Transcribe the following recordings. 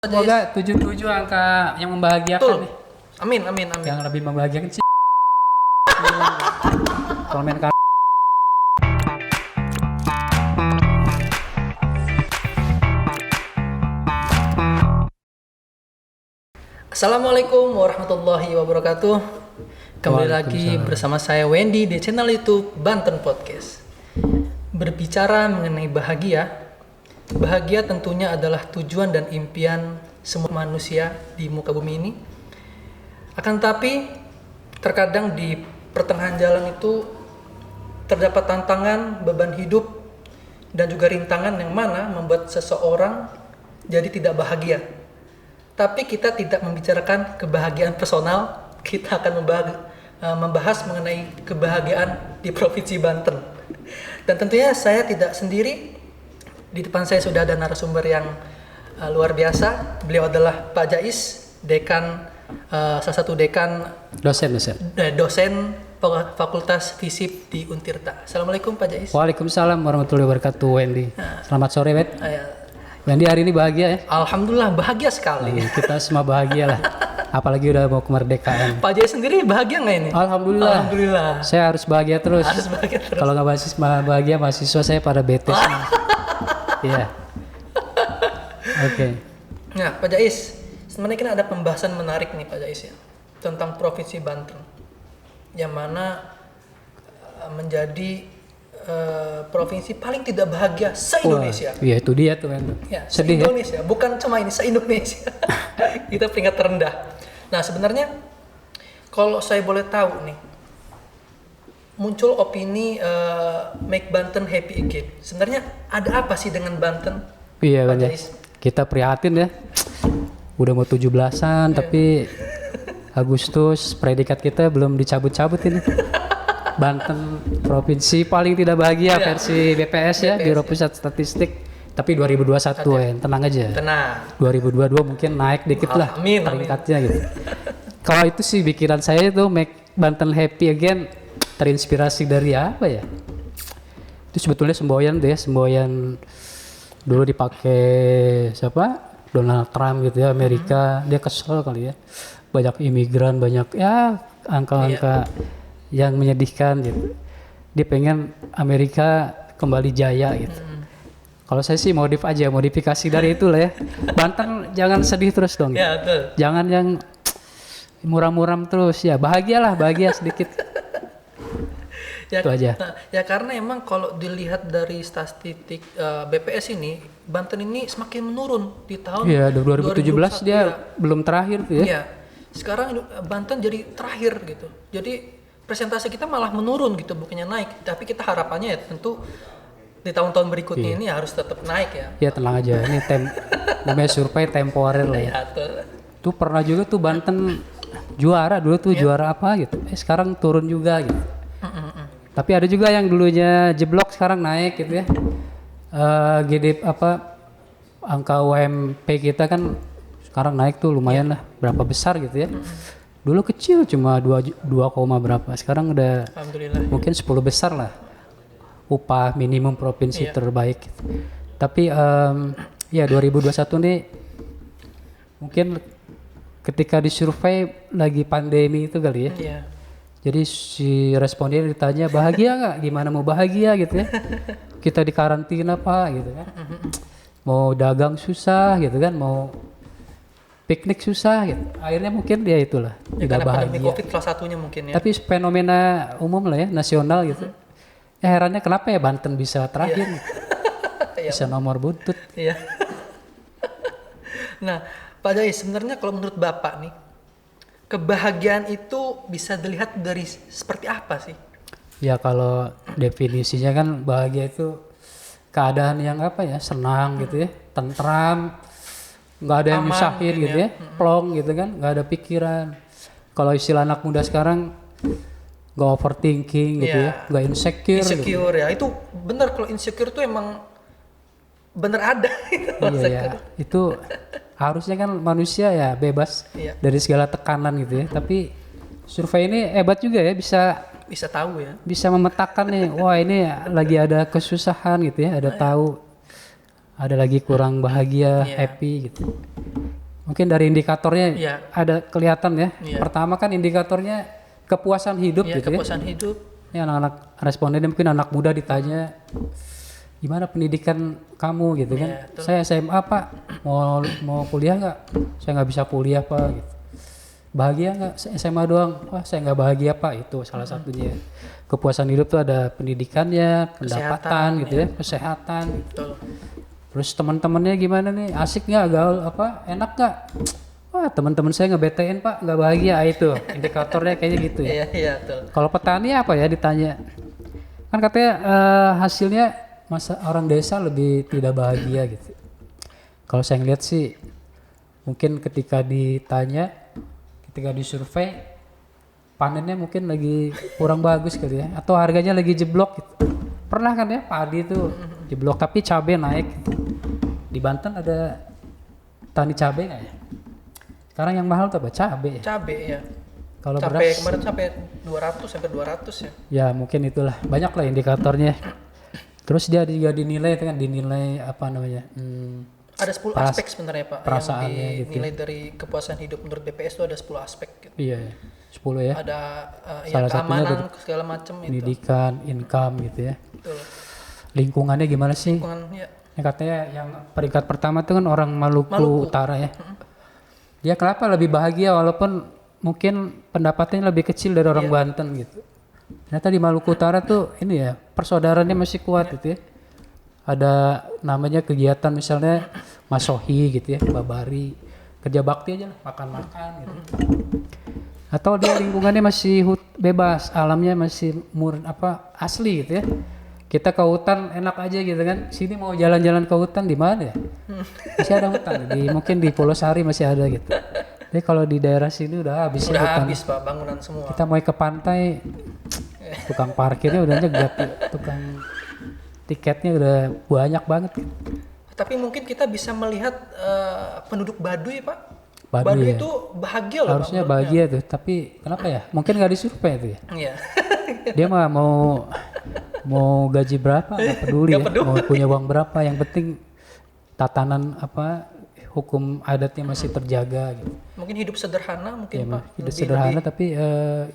Semoga 77 angka yang membahagiakan Betul. nih. Amin. Yang lebih membahagiakan sih. Kalau main Assalamualaikum warahmatullahi wabarakatuh. Kembali lagi bersama saya Wendy di channel YouTube Banten Podcast. Berbicara mengenai bahagia, bahagia tentunya adalah tujuan dan impian semua manusia di muka bumi ini. Akan tetapi, terkadang di pertengahan jalan itu terdapat tantangan, beban hidup, dan juga rintangan yang mana membuat seseorang jadi tidak bahagia. Tapi kita tidak membicarakan kebahagiaan personal, kita akan membahas mengenai kebahagiaan di Provinsi Banten. Dan tentunya saya tidak sendiri, di depan saya sudah ada narasumber yang luar biasa. Beliau adalah Pak Jais, dekan, salah satu dekan dosen Fakultas Fisip di Untirta. Assalamualaikum Pak Jais. Waalaikumsalam warahmatullahi wabarakatuh, Wendy. Selamat sore, Wet. Wendy hari ini bahagia ya? Alhamdulillah bahagia sekali. Kita semua bahagia lah. Apalagi udah mau kemerdekaan. Pak Jais sendiri bahagia nggak ini? Alhamdulillah. Saya harus bahagia terus. Harus bahagia terus. Kalau nggak bahagia, mahasiswa saya pada bete. Iya. Oke. Nah, Pak Jais, sebenarnya kan ada pembahasan menarik nih Pak Jais ya, tentang Provinsi Banten, yang mana menjadi provinsi paling tidak bahagia se-Indonesia. Iya itu dia tuh kan. Ya, Sedih se-Indonesia, ya? bukan cuma ini, se-Indonesia. Kita peringkat terendah. Nah, sebenarnya kalau saya boleh tahu nih, muncul opini Make Banten Happy Again. Sebenarnya ada apa sih dengan Banten? Iya Pak kan ya. Jais? Kita prihatin ya. Udah mau 17-an tapi Agustus predikat kita belum dicabut-cabut ini. Banten provinsi paling tidak bahagia versi BPS ya, Biro Pusat Statistik. Tapi 2021 ya, tenang aja. Tenang. 2022 mungkin naik dikit lah peringkatnya gitu. Kalau itu sih pikiran saya itu Make Banten Happy Again terinspirasi dari apa ya? Itu sebetulnya semboyan tuh ya, semboyan dulu dipakai siapa? Donald Trump gitu ya, Amerika. Dia kesel kali ya. Banyak imigran, banyak ya angka-angka yang menyedihkan gitu. Dia pengen Amerika kembali jaya gitu. Kalau saya sih modifikasi dari itu lah ya. Banten jangan sedih terus dong. Ya, betul. Jangan yang muram-muram terus ya. Bahagia sedikit. Ya, itu aja. Nah, ya karena emang kalau dilihat dari statistik BPS ini, Banten ini semakin menurun di tahun. Iya, 2017 dia belum terakhir tuh ya. Iya. Sekarang Banten jadi terakhir gitu. Jadi presentasi kita malah menurun gitu, bukannya naik. Tapi kita harapannya ya tentu di tahun-tahun berikutnya ini harus tetap naik ya. Ya tenang aja, ini namanya survei temporer lah ya. Tuh pernah juga tuh Banten juara dulu tuh juara apa gitu. Sekarang turun juga gitu. Tapi ada juga yang dulunya jeblok sekarang naik gitu ya. Angka UMP kita kan sekarang naik tuh lumayan lah, berapa besar gitu ya. Dulu kecil cuma 2, berapa, sekarang udah mungkin 10 besar lah upah minimum provinsi terbaik gitu. Tapi ya 2021 nih mungkin ketika disurvei lagi pandemi itu kali ya. Jadi si responden ditanya bahagia nggak? Gimana mau bahagia gitu ya? Kita di karantina Pak gitu kan. Mau dagang susah gitu kan, mau piknik susah gitu. Akhirnya mungkin dia itulah tidak bahagia. Pandemi Covid salah satunya mungkin ya. Tapi fenomena umum lah ya, nasional gitu. Herannya kenapa ya Banten bisa terakhir? Bisa nomor buntut. Iya. Nah, Pak Jais, sebenarnya kalau menurut Bapak nih, kebahagiaan itu bisa dilihat dari seperti apa sih? Ya kalau definisinya kan bahagia itu keadaan yang apa ya, senang gitu ya, tentram, nggak ada yang nyusahin gitu ya, plong gitu kan, nggak ada pikiran. Kalau istilah anak muda sekarang nggak overthinking gitu ya, nggak insecure gitu. Ya, itu benar, kalau insecure tuh emang bener ada. Iya, itu harusnya kan manusia ya bebas dari segala tekanan gitu ya. Tapi survei ini hebat juga ya, bisa tahu ya. Bisa memetakan nih, wah ini lagi ada kesusahan gitu ya, ada tahu ada lagi kurang bahagia, happy gitu. Mungkin dari indikatornya Iya. ada kelihatan ya. Iya. Pertama kan indikatornya kepuasan hidup Ya, gitu kepuasan hidup. ya. Ini anak-anak respondennya mungkin anak muda ditanya gimana pendidikan kamu gitu kan. Iya, betul. Saya SMA Pak, mau kuliah nggak? Saya nggak bisa kuliah Pak gitu. Bahagia nggak? Saya SMA doang. Wah saya nggak bahagia Pak. Itu salah satunya. Kepuasan hidup tuh ada pendidikannya, pendapatan gitu ya, kesehatan. Betul. Terus teman-temannya gimana nih? Asik nggak? Gaul apa? Enak nggak? Wah teman-teman saya nge-BT-in Pak, nggak bahagia. Itu indikatornya kayaknya gitu ya. Iya, iya, betul. Kalau petani apa ya ditanya? Kan katanya hasilnya masa orang desa lebih tidak bahagia gitu. Kalau saya ngeliat sih mungkin ketika ditanya, ketika disurvei panennya mungkin lagi kurang bagus kali ya, atau harganya lagi jeblok gitu. Pernah kan ya padi itu jeblok tapi cabai naik gitu. Di Banten ada tani cabai nggak ya? Sekarang yang mahal tuh apa? Cabai ya? Cabe ya. Kalau Cabe beras kemarin sampai 200 sampai 200 ya. ya mungkin itulah, banyak lah indikatornya. Terus dia juga dinilai itu kan, dinilai apa namanya? Ada 10 aspek sebenarnya Pak perasaannya yang gitu. dinilai dari kepuasan hidup menurut BPS itu ada 10 aspek gitu. Iya, 10 ya. Ada ya, Salah satunya keamanan segala macam itu. Pendidikan, income gitu ya. Betul. Lingkungannya gimana sih? Lingkungan ya. Yang katanya yang peringkat pertama itu kan orang Maluku Utara ya. Dia kenapa lebih bahagia walaupun mungkin pendapatannya lebih kecil dari orang Banten gitu. Ternyata di Maluku Utara tuh ini ya, persaudaraannya masih kuat gitu ya. Ada namanya kegiatan misalnya masohi gitu ya, babari, kerja bakti aja lah, makan-makan gitu. Atau dia lingkungannya masih bebas, alamnya masih asli gitu ya. Kita ke hutan enak aja gitu kan. Sini mau jalan-jalan ke hutan di mana ya? Masih ada hutan. Mungkin di Pulau Sari masih ada gitu. Jadi kalau di daerah sini udah habis ya Udah hutan. habis Pak bangunan semua. Kita mau ke pantai, tukang parkirnya udah nyegat, tukang tiketnya udah banyak banget. Tapi mungkin kita bisa melihat penduduk Baduy Pak. Baduy ya. itu bahagia loh Harusnya Pak. bahagia tuh, tapi kenapa ya? Mungkin nggak disurvei tuh ya. Iya. Dia mah mau gaji berapa nggak peduli ya, mau punya uang berapa, yang penting tatanan hukum adatnya masih terjaga gitu. Mungkin hidup sederhana mungkin Ya, Pak. hidup sederhana tapi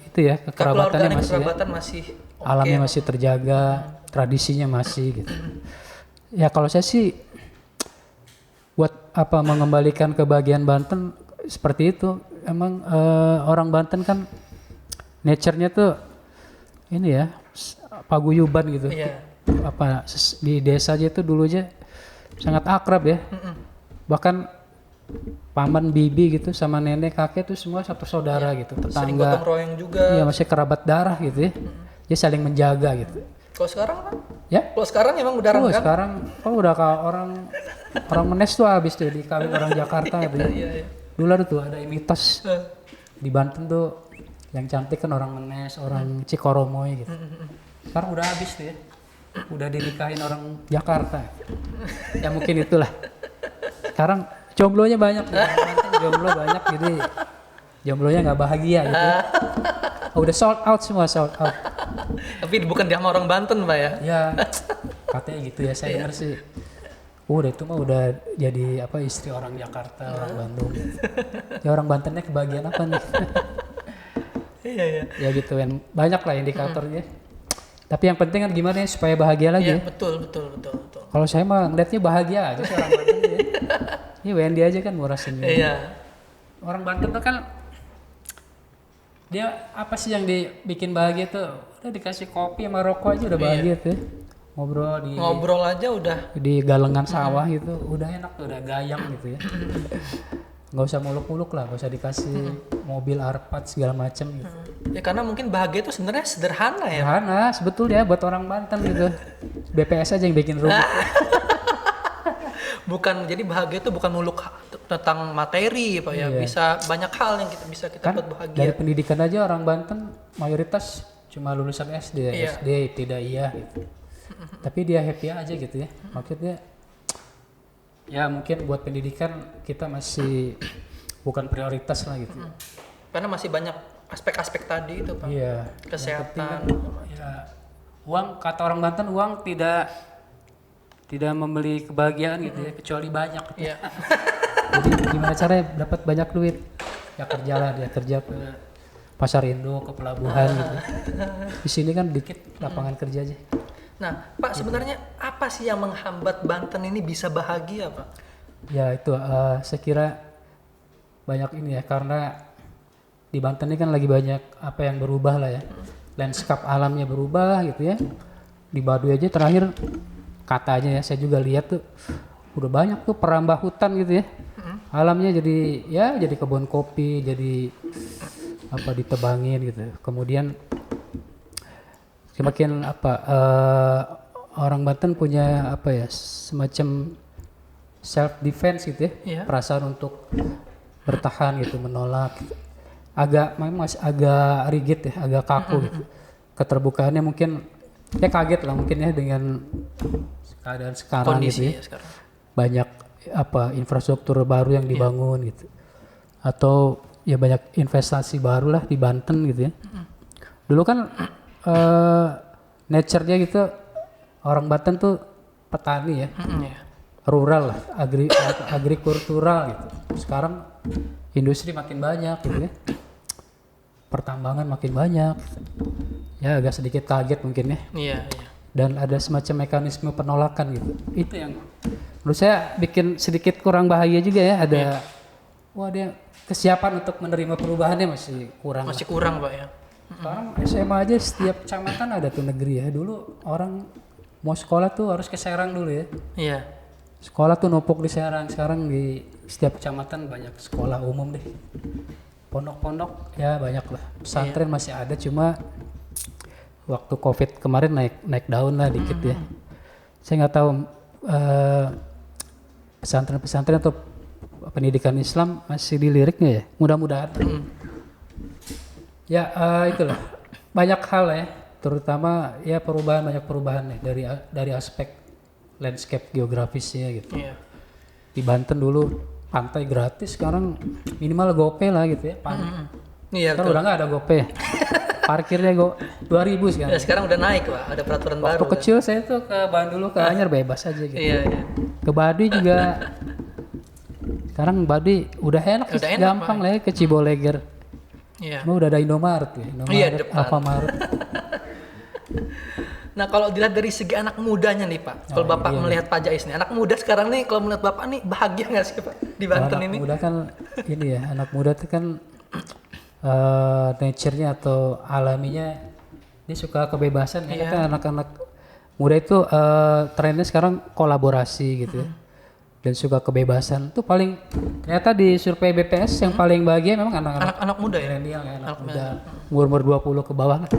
itu ya kekerabatannya masih ya, kekerabatan masih oke. alamnya masih terjaga, tradisinya masih gitu. Ya kalau saya sih buat mengembalikan kebahagiaan Banten seperti itu. Emang orang Banten kan nature-nya tuh ini ya paguyuban gitu. Iya. Di desa aja itu dulu aja sangat akrab ya. Bahkan paman bibi gitu sama nenek kakek tuh semua satu saudara gitu, Sering tetangga. gotong royong juga. Iya masih kerabat darah gitu ya. Dia saling menjaga gitu. Kalau sekarang Pak? Ya. Kalau sekarang emang udah Oh, renggang. sekarang udah kayak orang Menes tuh habis tuh dikawin orang Jakarta gitu ya. Iya, iya. Dulu ada tuh ada mitos di Banten tuh yang cantik kan orang Menes, orang Cikoromoy gitu. Sekarang udah habis tuh ya. Udah dinikahin orang Jakarta. Ya mungkin itulah. Sekarang jomblonya banyak nih. Banten jomblo banyak jadi jomblonya nggak bahagia gitu. Udah sold out semua, sold out. Tapi bukan dia sama orang Banten Pak ya. Ya katanya gitu ya, saya dengar sih. Udah itu mah udah jadi istri orang Jakarta, orang Bandung. Ya orang Bantennya kebagian apa nih? Iya, iya. Ya gitu kan, banyak lah indikatornya. Tapi yang penting kan gimana ya supaya bahagia lagi Iya, ya. betul. Kalau saya mah ngeliatnya bahagia aja sih orang Banten ya. Ini Wendy aja kan murah senyum. Iya. Orang Banten tuh kan dia apa sih yang dibikin bahagia tuh? Udah dikasih kopi sama rokok aja udah bahagia tuh. Ngobrol aja udah. Di galengan sawah gitu, udah enak tuh, udah gayang gitu ya. Nggak usah muluk-muluk lah, nggak usah dikasih mobil Arpat segala macem gitu. Ya karena mungkin bahagia itu sebenarnya sederhana ya. Sederhana sebetulnya buat orang Banten gitu. BPS aja yang bikin rumit. Bukan, jadi bahagia itu bukan muluk tentang materi Pak ya. Iya. Bisa banyak hal yang bisa kita Kan buat dari bahagia. pendidikan aja orang Banten mayoritas cuma lulusan SD, Iya. SD tidak iya gitu. Tapi dia happy aja gitu ya. Maksudnya ya mungkin buat pendidikan kita masih bukan prioritas lah gitu. Karena masih banyak aspek-aspek tadi itu Pak. Iya. Kesehatan. Ya, uang kata orang Banten uang tidak membeli kebahagiaan gitu ya, kecuali banyak. Iya. Jadi gimana caranya dapat banyak duit? Ya kerjalah, dia kerja ke Pasar Indo, ke pelabuhan gitu. Di sini kan dikit lapangan kerja aja. Nah, Pak, sebenarnya apa sih yang menghambat Banten ini bisa bahagia, Pak? Ya itu saya kira banyak ini ya, karena di Banten ini kan lagi banyak apa yang berubah lah ya. Landscape alamnya berubah gitu ya. Di Baduy aja terakhir katanya ya, saya juga lihat tuh udah banyak tuh perambah hutan gitu ya. Alamnya jadi kebun kopi, jadi apa ditebangin gitu. Kemudian semakin orang Banten punya apa ya, semacam self defense gitu ya. Iya. Perasaan untuk bertahan gitu, menolak gitu. Memang masih agak rigid ya, agak kaku gitu. Keterbukaannya mungkin ya kaget lah mungkin ya dengan keadaan sekarang Kondisi gitu ya. ya sekarang. Banyak infrastruktur baru yang dibangun gitu. Atau ya banyak investasi baru lah di Banten gitu ya. Dulu kan nature-nya gitu, orang Banten tuh petani ya. Iya. Rural lah, agrikultural gitu. Sekarang industri makin banyak gitu ya. Pertambangan makin banyak. Ya agak sedikit kaget mungkin ya. Iya. Dan ada semacam mekanisme penolakan gitu. Itu yang menurut saya bikin sedikit kurang bahagia juga ya. Ada dia kesiapan untuk menerima perubahannya masih kurang. Masih kurang, Pak ya. Sekarang SMA aja setiap kecamatan ada tuh negeri ya. Dulu orang mau sekolah tuh harus ke Serang dulu ya. Iya. Sekolah tuh numpuk di Serang. Sekarang di setiap kecamatan banyak sekolah umum deh. Pondok-pondok ya banyak lah. Pesantren masih ada, cuma waktu COVID kemarin naik daun lah dikit ya. Saya nggak tahu pesantren-pesantren atau pendidikan Islam masih dilirik nggak ya? Mudah-mudahan. Ya itulah banyak hal ya, terutama ya banyak perubahan nih dari aspek landscape geografisnya gitu. Iya. Di Banten dulu pantai gratis, sekarang minimal GoPay lah gitu ya. Iya. Sekarang udah nggak ada GoPay. Parkirnya 2.000 sekarang. Ya, sekarang udah naik, Pak. Ada peraturan baru. Waktu kecil saya tuh ke Bandung ke Anyar bebas aja gitu. Iya. Ke Baduy juga. Sekarang Baduy udah enak, Udah enak, gampang lah ya ke Ciboleger. Iya. Cuma udah ada Indomaret ya. Iya, depan. Alfamaret. Nah, kalau dilihat dari segi anak mudanya nih, Pak. Kalau Bapak melihat Pak Jais nih, anak muda sekarang nih kalau melihat Bapak nih bahagia nggak sih, Pak, di Banten ini? Anak muda kan ini ya, anak muda itu kan nature-nya atau alaminya dia suka kebebasan ya. Kan anak-anak muda itu trennya sekarang kolaborasi gitu ya. Dan suka kebebasan tuh paling ternyata di survei BPS yang paling bahagia memang Anak muda ya. milenial ya, anak muda umur 20 ke bawah lah.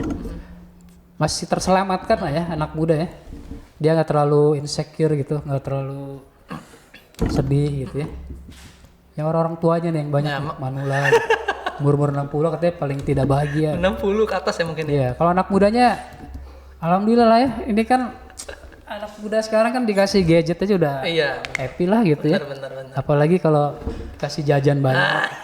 Masih terselamatkan lah ya anak muda ya. Dia nggak terlalu insecure gitu, nggak terlalu sedih gitu ya. Yang orang tuanya nih yang banyak manula umur 60 katanya paling tidak bahagia. 60 ke atas ya mungkin. Iya, kalau anak mudanya alhamdulillah lah ya. Ini kan anak muda sekarang kan dikasih gadget aja udah happy lah gitu ya. Benar. Apalagi kalau kasih jajan banyak.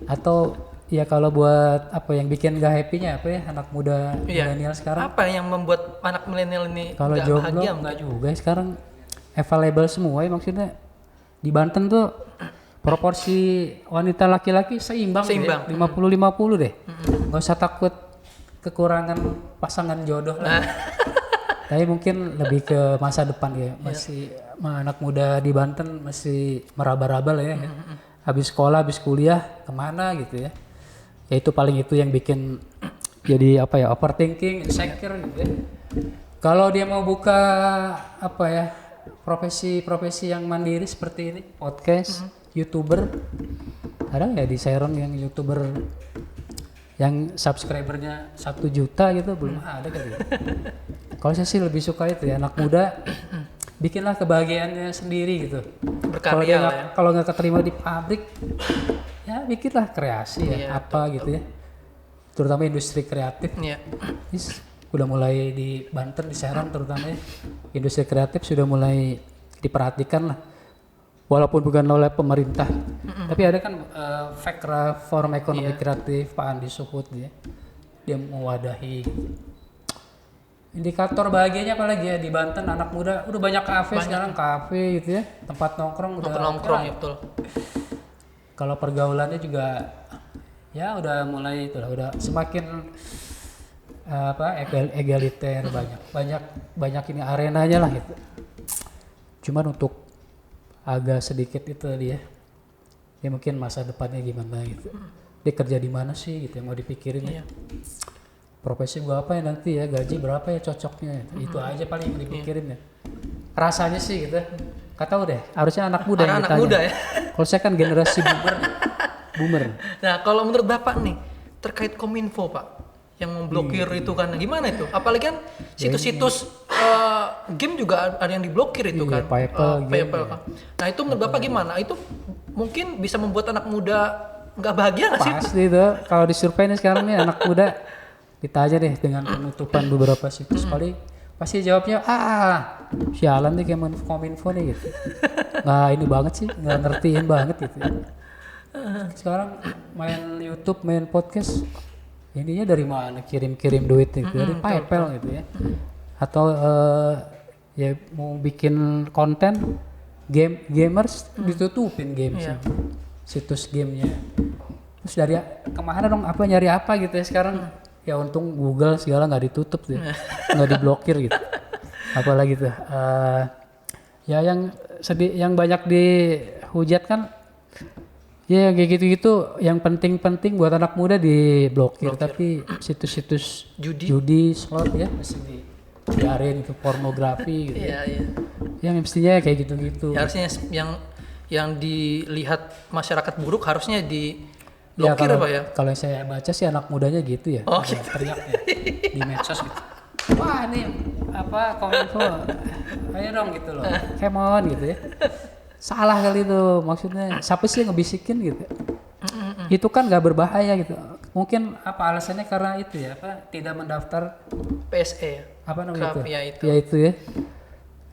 Atau ya kalau buat apa yang bikin gak happy-nya apa ya anak muda milenial sekarang. Apa yang membuat anak milenial ini kalau gak jomblo bahagia? Enggak juga sekarang available semua ya, maksudnya di Banten tuh proporsi wanita laki-laki seimbang. 50-50 deh. Nggak usah takut kekurangan pasangan jodoh lah. Tapi mungkin lebih ke masa depan ya. Masih anak muda di Banten masih meraba-raba lah ya. Habis sekolah, habis kuliah kemana gitu ya. Ya itu paling itu yang bikin jadi apa ya, overthinking, insecure gitu ya. Kalau dia mau buka apa ya, profesi yang mandiri seperti ini, podcast, YouTuber, ada ya di Serang yang YouTuber yang subscribernya 1 juta gitu, belum ada kali ya. Kalau saya sih lebih suka itu ya, anak muda bikinlah kebahagiaannya sendiri gitu. Berkarya kalau nggak keterima di pabrik, ya bikinlah kreasi ya, apa betul. Gitu ya. Terutama industri kreatif. Udah mulai di Banten, di Serang terutama ya, industri kreatif sudah mulai diperhatikan lah. Walaupun bukan oleh pemerintah, tapi ada kan Forum Ekonomi Kreatif Pak Andi Suhut dia mewadahi. Indikator bahagianya apa lagi ya di Banten anak muda udah banyak sekarang kafe gitu ya, tempat nongkrong udah ya betul. Kalau pergaulannya juga ya udah mulai itu lah, udah semakin egaliter, banyak ini arenanya lah gitu. Cuman untuk agak sedikit itu dia ya mungkin masa depannya gimana gitu, dia kerja di mana sih gitu yang mau dipikirin ya. Profesi gua apa ya nanti ya, gaji berapa ya cocoknya, itu aja paling yang dipikirin ya. Rasanya sih gitu, gak tahu deh, harusnya anak muda yang ditanya. Muda ya. Kalau saya kan generasi boomer. Nah kalau menurut Bapak nih terkait Kominfo Pak yang memblokir itu kan gimana itu? Apalagi kan situs-situs game juga ada yang diblokir itu kan. PayPal kan. Nah itu menurut Bapak gimana? Itu mungkin bisa membuat anak muda nggak bahagia nggak sih? Pasti itu kalau disurvei nih sekarang nih anak muda ditanya deh dengan penutupan beberapa situs paling pasti jawabnya sialan nih kayak Kominfo nih gitu. Nggak ini banget sih, nggak ngertiin banget gitu. Sekarang main YouTube, main podcast, ininya dari mana kirim duit gitu, dari PayPal gitu ya. Atau ya mau bikin konten gamers ditutupin gamesnya, situs gamenya. Terus dari kemana dong nyari apa gitu ya sekarang. Ya untung Google segala nggak ditutup tuh, nggak diblokir gitu. Apalagi tuh, ya yang banyak dihujat kan, ya kayak gitu-gitu. Yang penting buat anak muda diblokir, tapi situs-situs judi, slot ya masih dibiarin itu, pornografi gitu. Yang mestinya kayak gitu-gitu. Ya, harusnya yang dilihat masyarakat buruk harusnya blokir apa ya? Kalau saya baca sih anak mudanya gitu ya. Gitu. Teriaknya di medsos gitu. Wah ini Kominfo, ayo dong gitu loh. Come on gitu ya. Salah kali itu maksudnya. Siapa sih yang ngebisikin gitu? Itu kan nggak berbahaya gitu. Mungkin alasannya karena itu ya tidak mendaftar PSE. Apa namanya itu? Ya itu ya.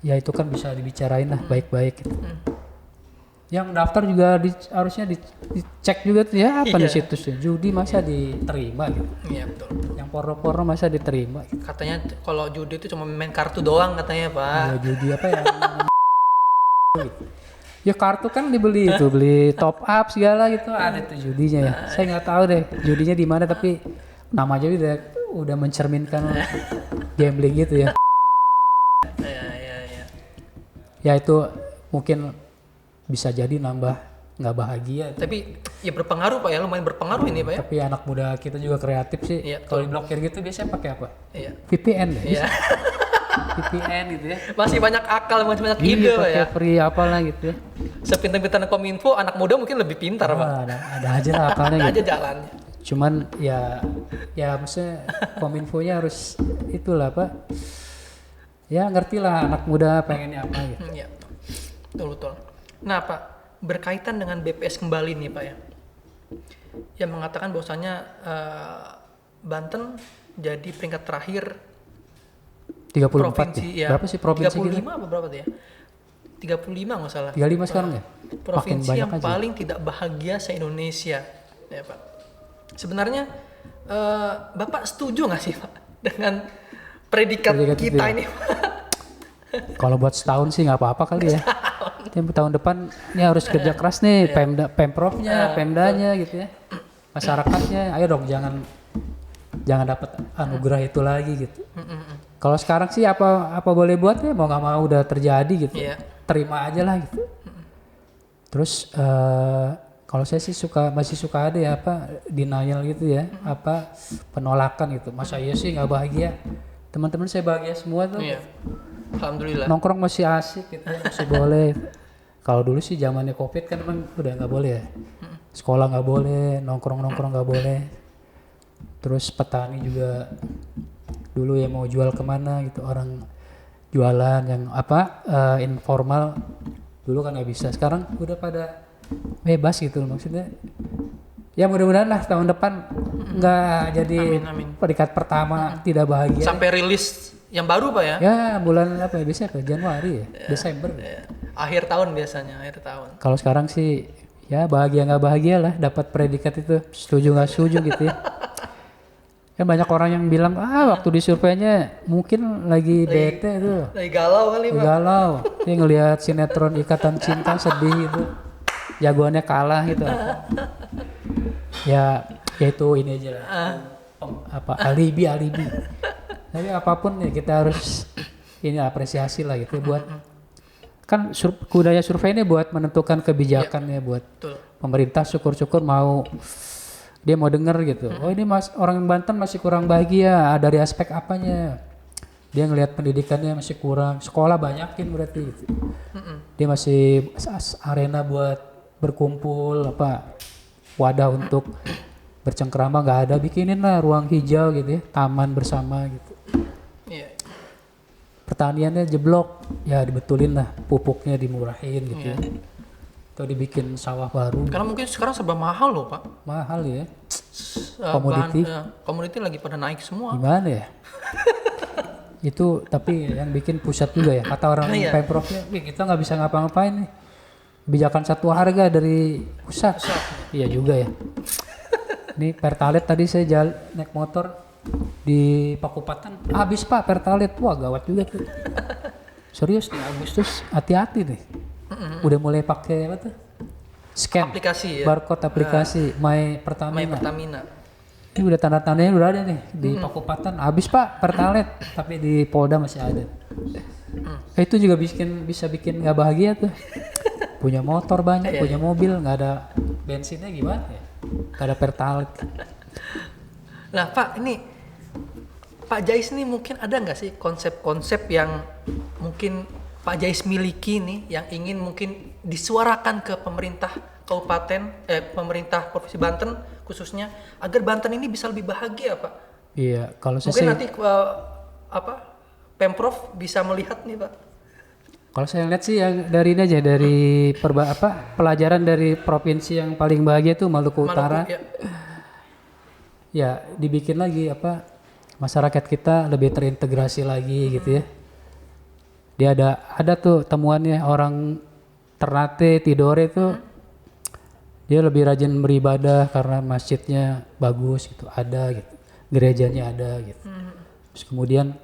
Ya itu kan bisa dibicarain lah baik-baik gitu. Yang daftar juga harusnya dicek juga tuh ya nih situsnya. Judi masa diterima gitu. Iya betul. Yang porno masa diterima gitu. Katanya kalau judi itu cuma main kartu doang katanya Pak. Ya judi apa ya? Gitu. Ya kartu kan beli top up segala gitu, ada tuh judinya ya. Saya nggak tahu deh judinya di mana, tapi nama aja udah mencerminkan gambling gitu ya. Ya itu mungkin bisa jadi nambah nggak bahagia. Tapi ya berpengaruh Pak ya, lumayan berpengaruh ini Pak ya. Tapi anak muda kita juga kreatif sih. Kalau diblokir gitu biasanya pakai apa? VPN deh. Iya. VPN gitu ya. Masih banyak akal, masih banyak ide Pak ya. Free apalah gitu ya. Sepintar-pintar Kominfo, anak muda mungkin lebih pintar Pak. Ada aja lah akalnya gitu. Ada jalannya. Cuman ya maksudnya Kominfonya harus itulah Pak. Ya ngerti lah anak muda pengennya apa gitu. Iya. Betul. Nah Pak, berkaitan dengan BPS kembali nih Pak ya, yang mengatakan bahwasanya Banten jadi peringkat terakhir 34 provinsi ya. Berapa sih provinsi 35 kita? apa berapa tuh ya? 35 nggak salah. 35 sekarang ya? Provinsi yang paling tidak bahagia se-Indonesia ya Pak. Sebenarnya Bapak setuju nggak sih Pak dengan predikat kita ini? Kalau buat setahun sih nggak apa-apa kali ya. Tahun depan ini harus kerja keras nih, pemprovnya, pemdanya gitu ya, masyarakatnya. Ayo dong jangan dapat anugerah itu lagi gitu. Kalau sekarang sih apa boleh buat ya, mau nggak mau udah terjadi gitu. Terima aja lah gitu. Terus kalau saya sih masih suka ada ya denial gitu ya, penolakan gitu. Masa iya sih nggak bahagia? Teman-teman saya bahagia semua tuh. Alhamdulillah. Nongkrong masih asik gitu, masih boleh. Kalau dulu sih zamannya Covid kan memang udah nggak boleh ya. Sekolah nggak boleh, nongkrong nggak boleh. Terus petani juga dulu ya mau jual kemana gitu, orang jualan yang informal dulu kan nggak bisa. Sekarang udah pada bebas gitu maksudnya. Ya mudah-mudahan lah tahun depan nggak jadi peringkat pertama tidak bahagia. Sampai rilis yang baru Pak ya? Ya bulan apa ya biasanya Januari ya, Desember. Akhir tahun biasanya, akhir tahun. Kalau sekarang sih ya bahagia nggak bahagia lah, dapat predikat itu setuju nggak setuju gitu ya. Kan banyak orang yang bilang waktu di surveinya mungkin lagi bete tuh. Lagi galau kali Pak. Galau. Dia ngelihat sinetron Ikatan Cinta sedih gitu. Jagoannya kalah gitu. Ya itu ini aja lah. Alibi. Tapi apapun ya kita harus ini apresiasi lah gitu buat kan budaya survei ini buat menentukan kebijakan ya buat pemerintah syukur-syukur dia mau denger gitu. Oh ini orang Banten masih kurang bahagia dari aspek apanya? Dia ngelihat pendidikannya masih kurang, sekolah banyakin berarti gitu. Dia masih arena buat berkumpul wadah untuk bercengkrama nggak ada, bikinin lah ruang hijau gitu ya, taman bersama gitu. Pertaniannya jeblok, ya dibetulin lah, pupuknya dimurahin gitu ya. Atau dibikin sawah baru. Karena mungkin sekarang serba mahal loh Pak. Mahal ya. Komoditi lagi pada naik semua. Gimana ya? Itu tapi yang bikin pusat juga ya. Kata orang Pemprovnya, kita nggak bisa ngapa-ngapain nih. Kebijakan satu harga dari pusat. Iya juga ya. Ini Pertalite tadi saya naik motor di Pakupatan. Habis Pak Pertalite. Wah gawat juga tuh. Serius nih Agustus hati-hati nih. Udah mulai pakai apa tuh? Scan aplikasi ya. Barcode aplikasi My Pertamina. Ini udah tanda-tandanya udah ada nih di Pakupatan. Habis Pak Pertalite, tapi di Polda masih ada. Itu juga bisa bikin nggak bahagia tuh. Punya motor banyak, punya mobil, nggak ada bensinnya gimana ya? Nggak ada Pertalite. Nah Pak, ini Pak Jais nih mungkin ada nggak sih konsep-konsep yang mungkin Pak Jais miliki nih yang ingin mungkin disuarakan ke pemerintah pemerintah Provinsi Banten khususnya agar Banten ini bisa lebih bahagia Pak? Iya, kalau mungkin nanti Pemprov bisa melihat nih Pak. Kalau saya lihat sih yang dari ini aja dari pelajaran dari provinsi yang paling bahagia itu Maluku Utara. Ya dibikin lagi masyarakat kita lebih terintegrasi lagi gitu ya. Dia ada tuh temuannya orang Ternate Tidore itu dia lebih rajin beribadah karena masjidnya bagus gitu, ada gitu, gerejanya ada gitu. Terus kemudian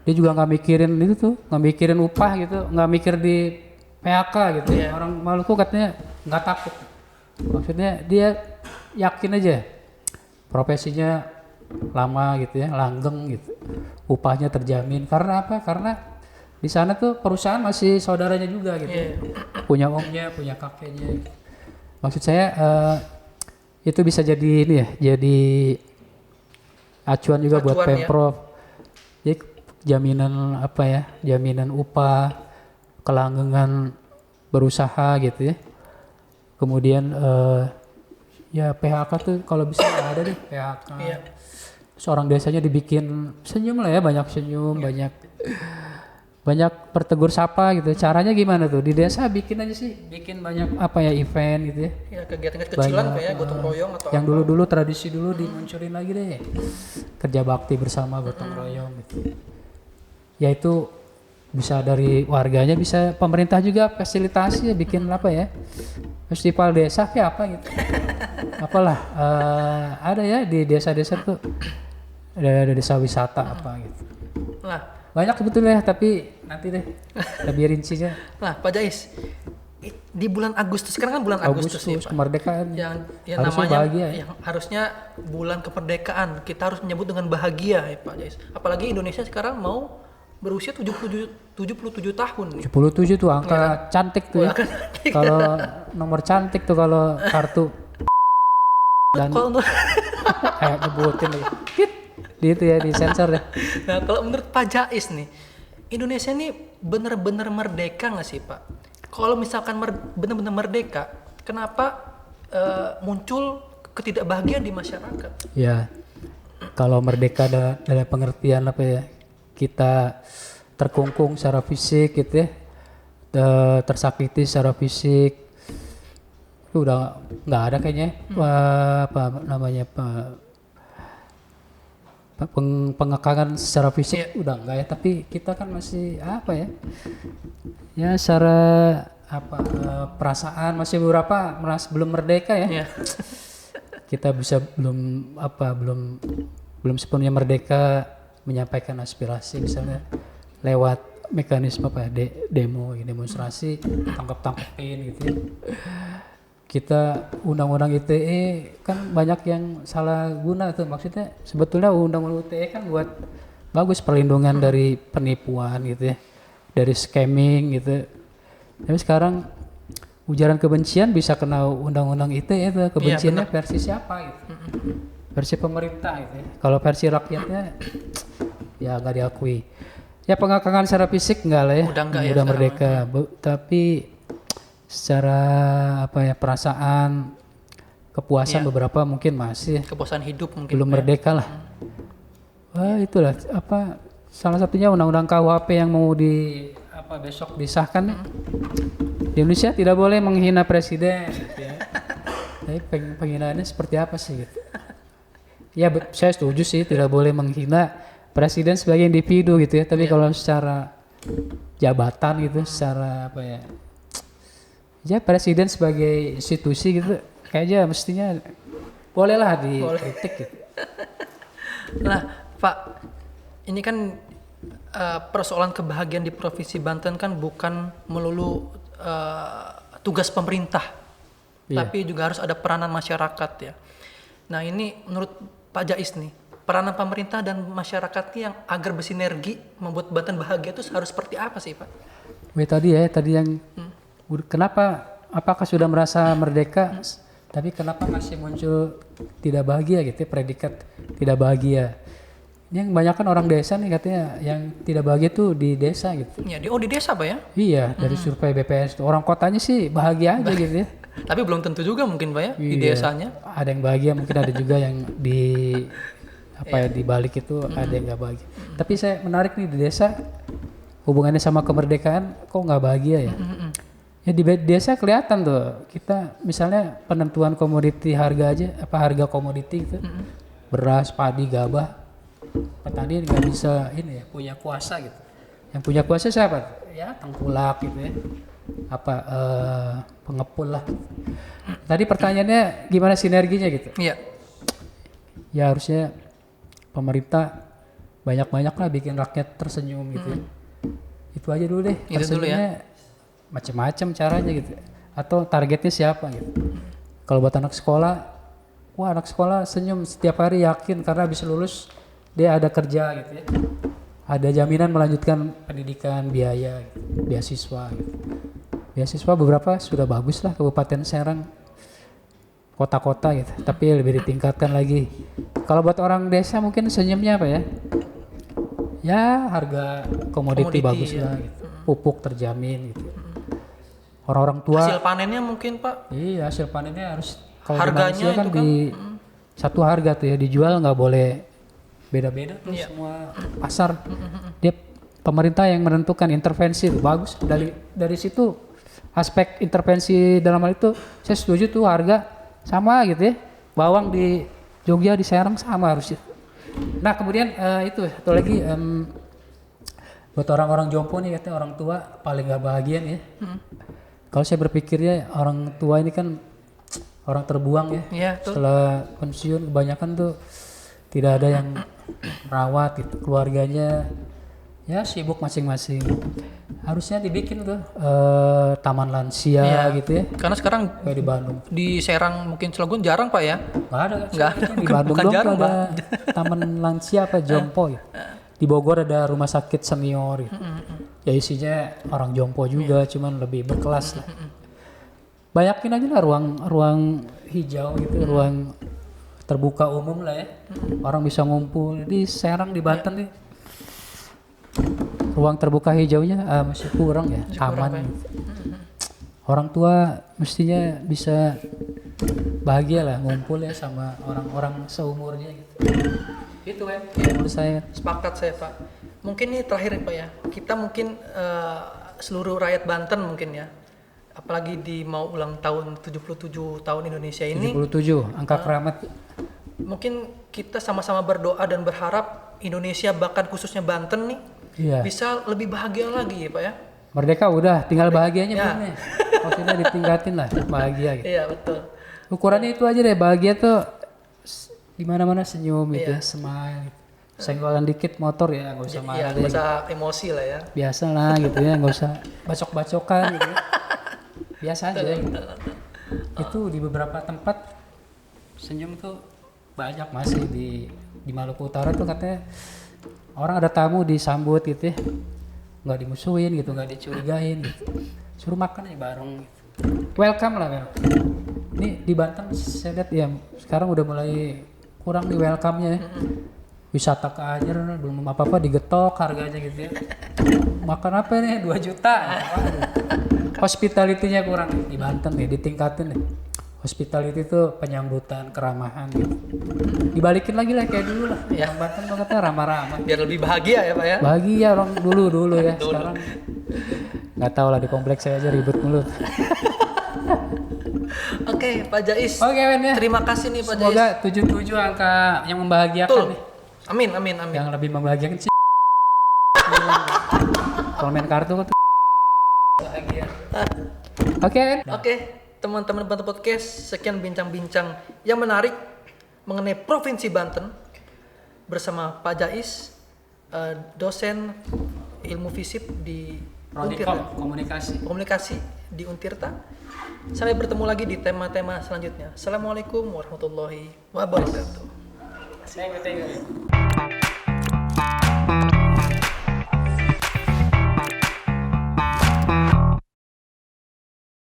dia juga nggak mikirin itu tuh, nggak mikirin upah gitu, nggak mikir di PHK gitu. Orang Maluku katanya nggak takut, maksudnya dia yakin aja profesinya lama gitu ya, langgeng gitu, upahnya terjamin. Karena apa? Karena di sana tuh perusahaan masih saudaranya juga gitu, punya omnya, punya kakeknya. Maksud saya itu bisa jadi ini ya, jadi acuan juga buat Pemprov. Jadi jaminan jaminan upah, kelanggengan berusaha gitu ya. Kemudian ya PHK tuh kalau bisa nggak ada deh PHK. Seorang desanya dibikin senyum lah ya, banyak senyum, banyak bertegur sapa gitu. Caranya gimana tuh? Di desa bikin aja sih, bikin banyak event gitu ya. Ya kegiatan kecilan kayak gotong royong atau yang dulu-dulu tradisi dulu dimunculin lagi deh. Kerja bakti bersama gotong royong gitu. Ya itu bisa dari warganya, bisa pemerintah juga fasilitasi ya, bikin festival desa kayak apa gitu. Apalah ada ya di desa-desa tuh ada desa wisata gitu. Nah, banyak sebetulnya tapi nanti deh lebih rincinya. Nah Pak Jais, di bulan Agustus, sekarang kan bulan Agustus nih Pak, kemerdekaan yang harusnya namanya bahagia. Yang harusnya bulan kemerdekaan, kita harus menyebut dengan bahagia ya Pak Jais. Apalagi Indonesia sekarang mau berusia 77 tahun. 77 tuh angka cantik tuh ya. Kalau nomor cantik tuh kalau kartu dan nyebutin lagi. Di itu ya, di sensor ya. Nah kalau menurut Pak Jais nih, Indonesia ini benar-benar merdeka nggak sih Pak? Kalau misalkan benar-benar merdeka, kenapa muncul ketidakbahagiaan di masyarakat? Ya, kalau merdeka dalam pengertian kita terkungkung secara fisik gitu ya, tersakiti secara fisik, itu udah nggak ada kayaknya pengekangan secara fisik udah enggak ya, tapi kita kan masih ya secara perasaan masih belum merdeka ya. Kita bisa belum belum sepenuhnya merdeka menyampaikan aspirasi misalnya lewat mekanisme apa ya, demo, demonstrasi, tangkap-tangkepin gitu ya. Kita undang-undang ITE kan banyak yang salah guna tuh, maksudnya sebetulnya undang-undang ITE kan buat bagus perlindungan dari penipuan gitu ya, dari scamming gitu. Tapi sekarang ujaran kebencian bisa kena undang-undang ITE itu, kebenciannya versi siapa gitu, versi pemerintah gitu ya. Kalau versi rakyatnya ya nggak diakui. Ya pengakangan secara fisik enggak lah ya, udah merdeka. Tapi secara apa ya, perasaan, kepuasan beberapa mungkin masih. Kepuasan hidup mungkin. Belum merdeka lah. Wah itulah apa salah satunya undang-undang KUHP yang mau besok disahkan. Di Indonesia tidak boleh menghina presiden. Gitu ya. Tapi penghinaannya seperti apa sih? Gitu. Ya saya setuju sih tidak boleh menghina presiden sebagai individu gitu ya, tapi kalau secara jabatan gitu, secara apa ya, ya presiden sebagai institusi gitu, kayaknya mestinya bolehlah dikritik gitu. Nah Pak, ini kan persoalan kebahagiaan di Provinsi Banten kan bukan melulu tugas pemerintah, tapi juga harus ada peranan masyarakat ya. Nah ini menurut Pak Jais nih, peranan pemerintah dan masyarakat yang agar bersinergi membuat Banten bahagia itu harus seperti apa sih Pak? Tadi yang kenapa, apakah sudah merasa merdeka, tapi kenapa masih muncul tidak bahagia gitu ya, predikat tidak bahagia. Ini yang kebanyakan orang desa nih katanya yang tidak bahagia tuh di desa gitu. Ya, di desa Pak ya? Iya, dari survei BPS. Orang kotanya sih bahagia aja gitu ya. Tapi belum tentu juga mungkin Pak ya, di desanya. Ada yang bahagia, mungkin ada juga yang di balik itu ada yang nggak bahagia. Tapi saya menarik nih di desa hubungannya sama kemerdekaan kok nggak bahagia ya? Ya di desa kelihatan tuh kita misalnya penentuan komoditi harga aja, harga komoditi gitu, beras, padi, gabah, petani nggak bisa ini ya punya kuasa gitu. Yang punya kuasa siapa? Ya tengkulak gitu ya, pengepul lah. Tadi pertanyaannya gimana sinerginya gitu? Iya. Ya harusnya pemerintah banyak-banyak lah bikin rakyat tersenyum gitu ya. Itu aja dulu deh, tersenyumnya macam-macam caranya gitu. Atau targetnya siapa gitu. Kalau buat anak sekolah, anak sekolah senyum setiap hari yakin karena habis lulus dia ada kerja gitu ya. Ada jaminan melanjutkan pendidikan, biaya, gitu, beasiswa gitu. Beasiswa beberapa sudah bagus lah Kabupaten Serang, kota-kota gitu, tapi lebih ditingkatkan lagi. Kalau buat orang desa mungkin senyumnya apa ya? Ya harga komoditi bagus lah gitu. Pupuk terjamin gitu. Orang-orang tua hasil panennya mungkin Pak? Iya, hasil panennya harus kalau harganya kan di satu harga tuh ya, dijual nggak boleh beda-beda tuh semua pasar. Dia pemerintah yang menentukan, intervensi tuh bagus. Dari situ aspek intervensi dalam hal itu saya setuju tuh, harga sama gitu ya. Bawang di Jogja di Serang sama harusnya. Nah kemudian itu satu lagi buat orang-orang jompo nih katanya orang tua paling gak bahagia nih ya. Kalau saya berpikirnya orang tua ini kan orang terbuang ya. Setelah pensiun kebanyakan tuh tidak ada yang merawat gitu, keluarganya ya sibuk masing-masing. Harusnya dibikin tuh taman lansia gitu ya. Karena sekarang kayak di Bandung, di Serang mungkin Cilegon jarang Pak ya. Nggak ada. Di bukan Bandung dong jarang, ada taman lansia jompo ya. Di Bogor ada rumah sakit senior gitu. Ya isinya orang jompo juga, cuman lebih berkelas lah. Banyakin aja lah ruang hijau gitu, ruang terbuka umum lah ya. Orang bisa ngumpul di Serang, di Banten nih. Ruang terbuka hijaunya masih kurang ya, taman. Orang tua mestinya bisa bahagia lah ngumpul ya sama orang-orang seumurnya gitu. Itu kan menurut saya. Sepakat saya Pak. Mungkin ini terakhir Pak ya, kita mungkin seluruh rakyat Banten mungkin ya, apalagi di mau ulang tahun 77 tahun Indonesia ini. 77, angka keramat. Mungkin kita sama-sama berdoa dan berharap Indonesia bahkan khususnya Banten nih bisa lebih bahagia lagi ya Pak ya. Merdeka udah, tinggal bahagianya belum nih. Maksudnya ditingkatin lah bahagia gitu. Iya betul. Ukurannya itu aja deh, bahagia tuh di mana-mana senyum gitu, smile. Gitu. Senggolan dikit motor ya nggak usah marah. Nggak usah emosi lah ya. Biasa lah gitu ya, nggak usah bacok-bacokan gitu. Ya. Biasa aja. Gitu. Itu di beberapa tempat senyum tuh banyak masih di Maluku Utara tuh katanya orang ada tamu disambut gitu ya, nggak dimusuhin gitu, nggak dicurigain gitu. Suruh makan aja bareng gitu. Welcome lah welcome. Ini di Banten saya lihat ya sekarang udah mulai kurang nih welcome-nya ya. Wisata ke Anyer belum apa-apa digetok harganya gitu ya. Makan apa nih 2 juta. Hospitality-nya kurang di Banten ya, ditingkatin deh. Hospitality itu penyambutan, keramahan gitu. Dibalikin lagi lah kayak dulu lah. Yang Banten tuh katanya ramah-ramah. Biar lebih bahagia ya Pak ya. Bahagia orang dulu ya. Sekarang nggak tahu lah di kompleks saya aja ribut mulu. Oke, Pak Jais. Oke men ya. Terima kasih nih Pak Jais. Semoga 77 angka yang membahagiakan Betul. nih. Amin. Yang lebih membahagiakan sih. Kalau main kartu kan bahagia. Oke. Teman-teman Banten Podcast, sekian bincang-bincang yang menarik mengenai Provinsi Banten bersama Pak Jais, dosen ilmu FISIP di Untirta. Komunikasi di Untirta. Sampai bertemu lagi di tema-tema selanjutnya. Assalamualaikum warahmatullahi wabarakatuh. Thank you.